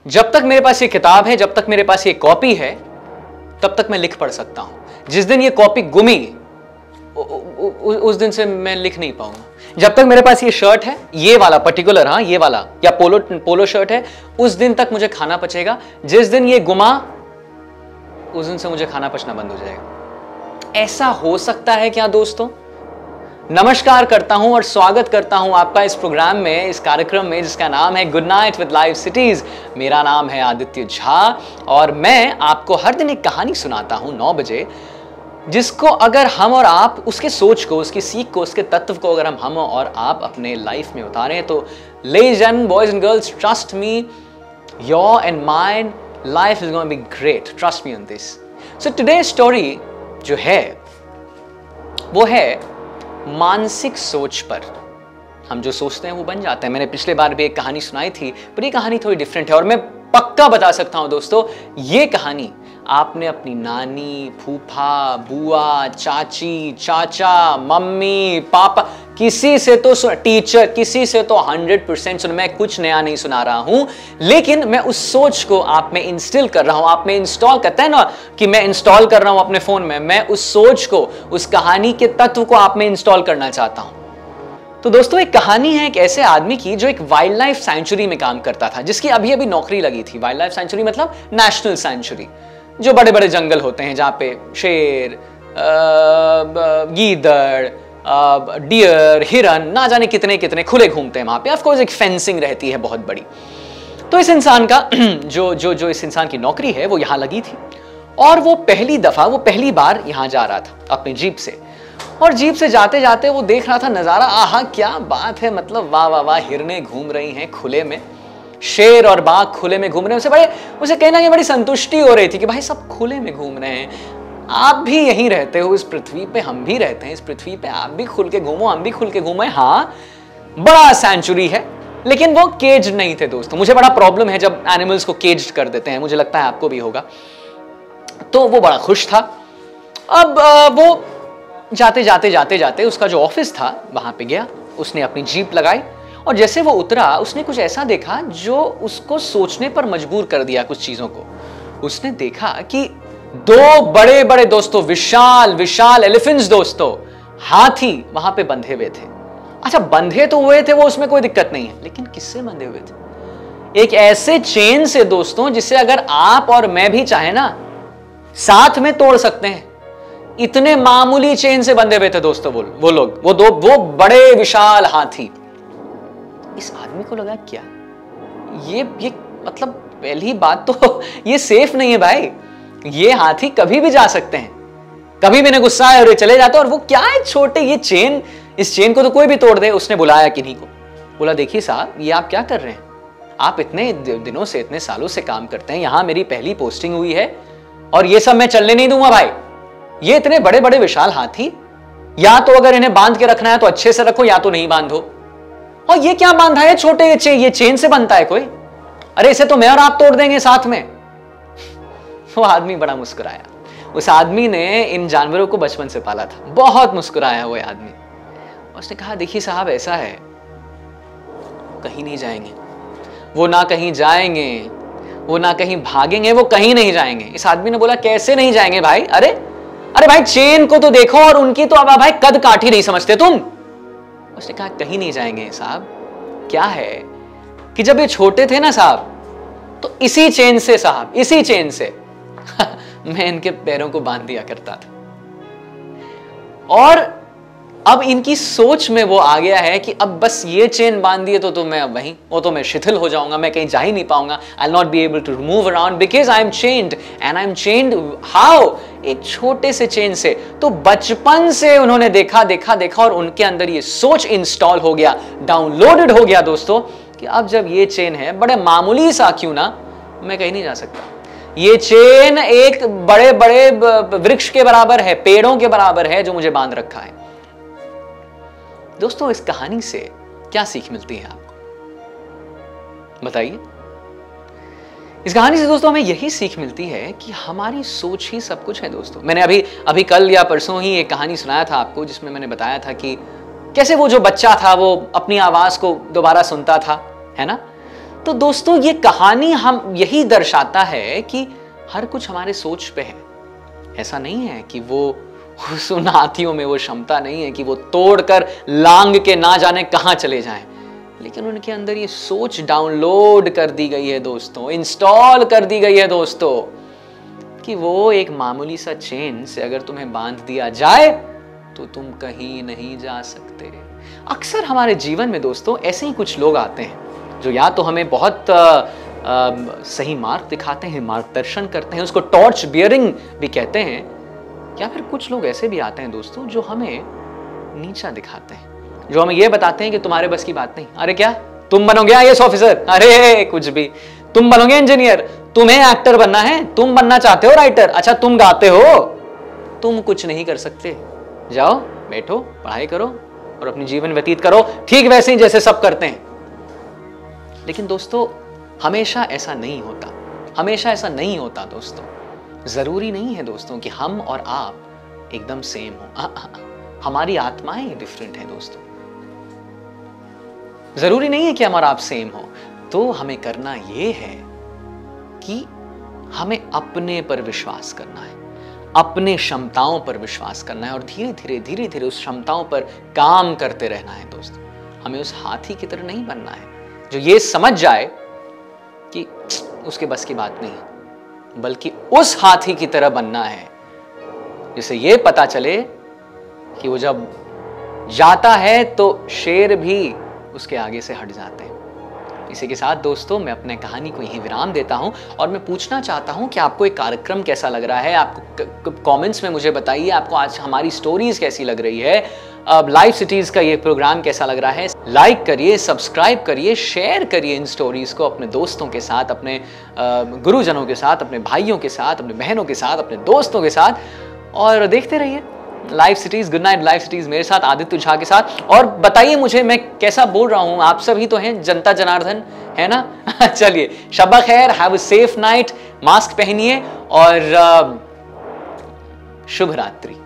जब तक मेरे पास ये किताब है, जब तक मेरे पास ये कॉपी है, तब तक मैं लिख पढ़ सकता हूं। जिस दिन ये कॉपी गुमी, उस दिन से मैं लिख नहीं पाऊंगा। जब तक मेरे पास ये शर्ट है, ये वाला पर्टिकुलर, हाँ ये वाला, या पोलो शर्ट है, उस दिन तक मुझे खाना पचेगा। जिस दिन ये गुमा, उस दिन से मुझे खाना पचना बंद हो जाएगा। ऐसा हो सकता है क्या दोस्तों? नमस्कार करता हूं और स्वागत करता हूं आपका इस प्रोग्राम में, इस कार्यक्रम में जिसका नाम है good night with live cities. मेरा नाम है आदित्य झा और मैं आपको हर दिन एक कहानी सुनाता हूं 9 बजे, जिसको अगर हम और आप उसके सोच को, उसकी सीख को, उसके तत्व को अगर हम और आप अपने लाइफ में उतारें तो ladies and boys and girls, trust me, your and mine life is going to be great. Trust me on this. So today story जो है वो है मानसिक सोच पर। हम जो सोचते हैं वो बन जाते हैं। मैंने पिछले बार भी एक कहानी सुनाई थी, पर ये कहानी थोड़ी डिफरेंट है और मैं पक्का बता सकता हूं दोस्तों, ये कहानी आपने अपनी नानी, फूफा, बुआ, चाची, चाचा, मम्मी, पापा, किसी से तो टीचर, किसी से तो 100% सुन। मैं कुछ नया नहीं सुना रहा हूं, लेकिन मैं उस सोच को आप में इंस्टिल कर रहा हूं, आप में इंस्टॉल करते हैं ना कि मैं इंस्टॉल कर रहा हूं अपने फोन में। मैं उस सोच को, उस कहानी के तत्व को आप में इंस्टॉल करना चाहता हूं। तो दोस्तों, एक कहानी है एक ऐसे आदमी की जो एक वाइल्ड लाइफ सेंचुरी में काम करता था, जिसकी अभी अभी नौकरी लगी थी। वाइल्ड लाइफ सेंचुरी मतलब नेशनल सेंचुरी, जो बड़े बड़े जंगल होते हैं जहां पे शेर, गीदड़, डियर, हिरन, ना जाने कितने कितने खुले घूमते हैं वहां पे। ऑफ कोर्स एक फेंसिंग रहती है बहुत बड़ी। तो इस इंसान का जो इस इंसान की नौकरी है वो यहां लगी थी और वो पहली बार यहां जा रहा था अपनी जीप से। और जीप से जाते जाते वो देख रहा था नजारा, आहा क्या बात है, मतलब वाह वाह वाह, हिरने घूम रही हैं खुले में, शेर और बाघ खुले में घूम रहे हैं। उसे कहना कि बड़ी संतुष्टि हो रही थी कि भाई सब खुले में घूम रहे हैं। आप भी यहीं रहते हो इस पृथ्वी पे, हम भी रहते हैं इस पृथ्वी पे, आप भी खुल के घूमो, हम भी खुल के घूमे। हाँ, बड़ा सेंचुरी है, लेकिन वो केज नहीं थे दोस्तों। मुझे बड़ा प्रॉब्लम है जब एनिमल्स को केज कर देते हैं, मुझे लगता है आपको भी होगा। तो वो बड़ा खुश था। अब वो जाते उसका जो ऑफिस था वहां पे गया, उसने अपनी जीप लगाई और जैसे वो उतरा उसने कुछ ऐसा देखा जो उसको सोचने पर मजबूर कर दिया कुछ चीजों को। उसने देखा कि 2 बड़े बड़े दोस्तों, विशाल विशाल एलिफेंट्स दोस्तों, हाथी वहां पे बंधे हुए थे। अच्छा, बंधे तो हुए थे वो, उसमें कोई दिक्कत नहीं है, लेकिन किससे बंधे हुए थे? एक ऐसे चेन से दोस्तों जिसे अगर आप और मैं भी चाहे ना साथ में तोड़ सकते हैं। इतने मामूली चेन से बंधे हुए थे दोस्तों वो लोग, वो बड़े विशाल हाथी। इस आदमी को लगा क्या ये मतलब पहली बात तो ये सेफ नहीं है भाई, ये हाथी कभी भी जा सकते हैं, कभी भी इन्हें गुस्सा आए और ये चले जाते हैं। और वो क्या है छोटे, ये चेन, इस चेन को तो कोई भी तोड़ दे। उसने बुलाया किन्हीं को, बोला देखिए साहब, ये आप क्या कर रहे हैं? आप इतने दिनों से, इतने सालों से काम करते हैं, यहां मेरी पहली पोस्टिंग हुई है और ये सब मैं चलने नहीं दूंगा भाई। ये इतने बड़े बड़े विशाल हाथी, या तो अगर इन्हें बांध के रखना है तो अच्छे से रखो, या तो नहीं बांधो। और ये क्या बांधा है छोटे, ये चेन से बनता है कोई? अरे इसे तो मैं और आप तोड़ देंगे साथ में। वो आदमी बड़ा मुस्कुराया। उस आदमी ने इन जानवरों को बचपन से पाला था, बहुत मुस्कुराया वो आदमी। उसने कहा देखिए साहब, ऐसा है, कहीं नहीं जाएंगे वो, ना कहीं जाएंगे वो, ना कहीं भागेंगे वो, कहीं नहीं जाएंगे। इस आदमी ने बोला कैसे नहीं जाएंगे भाई? अरे भाई चेन को तो देखो, और उनकी तो अब भाई कद काठी नहीं समझते तुम। उसने कहा कहीं नहीं जाएंगे साहब, क्या है कि जब ये छोटे थे ना साहब, तो इसी चेन से साहब, इसी चेन से मैं इनके पैरों को बांध दिया करता था। और अब इनकी सोच में वो आ गया है कि अब बस ये चेन बांध दिए तो मैं अब वहीं, वो तो मैं शिथिल हो जाऊंगा, मैं कहीं जा ही नहीं पाऊंगा। I will not be able to move around because I am chained, and I am chained how? एक छोटे से चेन से। तो बचपन से उन्होंने देखा और उनके अंदर ये सोच इंस्टॉल हो गया, डाउनलोडेड हो गया दोस्तों, कि अब जब ये चेन है, बड़े मामूली सा क्यों ना, मैं कहीं नहीं जा सकता। ये चेन एक बड़े बड़े वृक्ष के बराबर है, पेड़ों के बराबर है जो मुझे बांध रखा है। दोस्तों, इस कहानी से क्या सीख मिलती है आपको, बताइए? इस कहानी से दोस्तों हमें यही सीख मिलती है कि हमारी सोच ही सब कुछ है दोस्तों। मैंने अभी कल या परसों ही एक कहानी सुनाया था आपको, जिसमें मैंने बताया था कि कैसे वो जो बच्चा था वो अपनी आवाज को दोबारा सुनता था, है ना? तो दोस्तों ये कहानी हम यही दर्शाता है कि हर कुछ हमारे सोच पे है। ऐसा नहीं है कि वो उन हाथियों में वो क्षमता नहीं है कि वो तोड़कर लांग के ना जाने कहां चले जाएं, लेकिन उनके अंदर ये सोच डाउनलोड कर दी गई है दोस्तों, इंस्टॉल कर दी गई है दोस्तों, कि वो एक मामूली सा चेन से अगर तुम्हें बांध दिया जाए तो तुम कहीं नहीं जा सकते। अक्सर हमारे जीवन में दोस्तों ऐसे ही कुछ लोग आते हैं जो या तो हमें बहुत सही मार्ग दिखाते हैं, मार्गदर्शन करते हैं, उसको टॉर्च बियरिंग भी कहते हैं, या फिर कुछ लोग ऐसे भी आते हैं दोस्तों जो हमें नीचा दिखाते हैं, जो हमें यह बताते हैं कि तुम्हारे बस की बात नहीं। अरे क्या तुम बनोगे आईएएस ऑफिसर? अरे कुछ भी। तुम बनोगे इंजीनियर? तुम्हें एक्टर बनना है? तुम बनना चाहते हो राइटर? अच्छा तुम गाते हो? तुम कुछ नहीं कर सकते, जाओ बैठो पढ़ाई करो और अपनी जीवन व्यतीत करो ठीक वैसे ही जैसे सब करते हैं। लेकिन दोस्तों हमेशा ऐसा नहीं होता, हमेशा ऐसा नहीं होता दोस्तों। जरूरी नहीं है दोस्तों कि हम और आप एकदम सेम हो, हमारी आत्माएं डिफरेंट हैं दोस्तों। जरूरी नहीं है कि हम और आप सेम हो। तो हमें करना यह है कि हमें अपने पर विश्वास करना है, अपने क्षमताओं पर विश्वास करना है और धीरे धीरे उस क्षमताओं पर काम करते रहना है दोस्तों। हमें उस हाथी की तरह नहीं बनना है जो ये समझ जाए कि उसके बस की बात नहीं, बल्कि उस हाथी की तरह बनना है जिसे ये पता चले कि वो जब जाता है तो शेर भी उसके आगे से हट जाते हैं। इसी के साथ दोस्तों मैं अपने कहानी को यहीं विराम देता हूं और मैं पूछना चाहता हूं कि आपको एक कार्यक्रम कैसा लग रहा है। आपको कमेंट्स में मुझे बताइए आपको आज हमारी स्टोरीज कैसी लग रही है, लाइव सिटीज का ये प्रोग्राम कैसा लग रहा है। लाइक करिए, सब्सक्राइब करिए, शेयर करिए इन स्टोरीज को अपने दोस्तों के साथ, अपने गुरुजनों के साथ, अपने भाइयों के साथ, अपने बहनों के साथ, अपने दोस्तों के साथ, और देखते रहिए live cities. Good night live cities मेरे साथ आदित्य झा के साथ। और बताइए मुझे मैं कैसा बोल रहा हूं, आप सभी तो हैं जनता जनार्दन, है ना? चलिए शब्बा खैर, have a safe night, mask पहनिए और शुभ रात्रि।